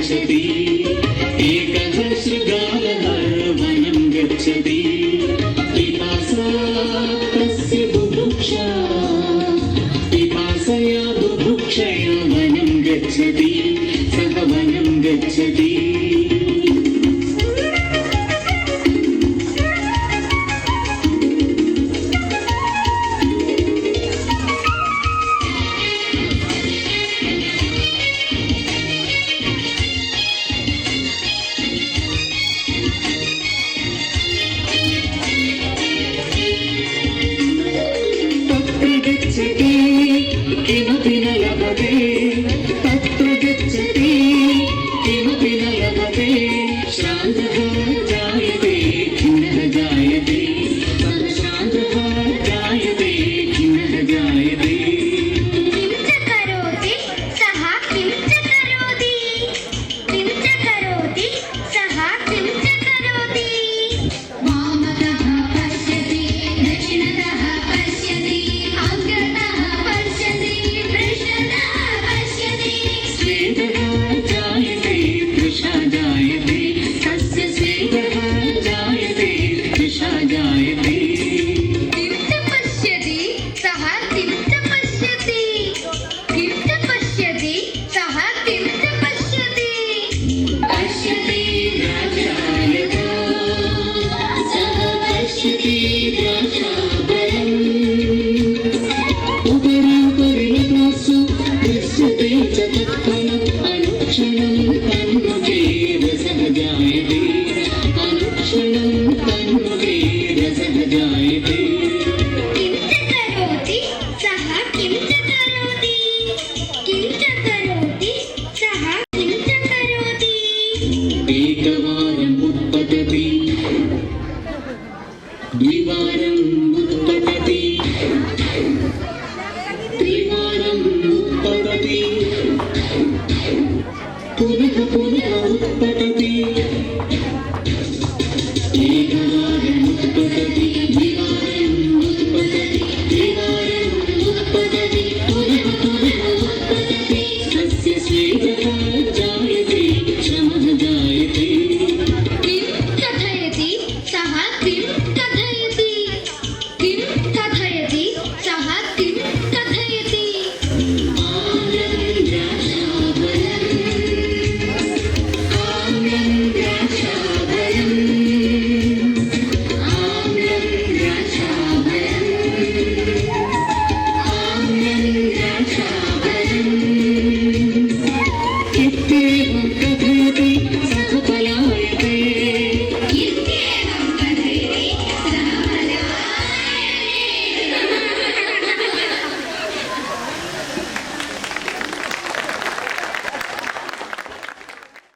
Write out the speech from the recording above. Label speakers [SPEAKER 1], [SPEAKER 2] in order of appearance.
[SPEAKER 1] गच्छति एकः शृगालः वनं गच्छति पिपासा तस्य बुभुक्षा पिपासया बुभुक्षया वनं गच्छति सः वनं गच्छति किमपि न लभते तत्र गच्छति किमपि न लभते श्रान्तः जायते खिन्नः जायते श्रान्तः जायते खिन्नः जायते
[SPEAKER 2] किं च करोति सः किं च करोति किं च करोति सः किं च करोति वामतः पश्यति दक्षिणतः पश्यति अग्रतः पश्यति पृष्ठतः पश्यति
[SPEAKER 1] स्वेदः जायते तृषा जायते तस्य स्वेदः जायते तृषा जायते
[SPEAKER 2] किं च पश्यति सः किं च पश्यति किं च पश्यति सः किं च पश्यति
[SPEAKER 1] पश्यति द्राक्षालता सः पश्यति द्राक्षाफलम् उपरि उपरि लतासु दृश्यते च तत्फलम् अनुक्षणं तन्मुखे रसः जायते अनुक्षणं तन्मुखे रसः जायते
[SPEAKER 2] किं च करोति सः किं च करोति किं च करोति सः किं च करोति
[SPEAKER 1] एकवारम् उत्पतति द्विवारम् उत्पतति त्रिवारम् उत्पतति पुनः पुनः उत्पतति एकवारम् उत्पतति द्विवारम् उत्पतति त्रिवारम् उत्पतति पुनः पुनः उत्पतति तस्य स्वेदः जायते श्रमः जायते
[SPEAKER 2] किं कथयति सः किं कथयति किं कथयति सः किं कथयति
[SPEAKER 1] आम्लं द्राक्षाफलम् आम्लं द्राक्षाफलम् आम्लं द्राक्षाफलम् आम्लं द्राक्षाफलम् इत्येवं कथयति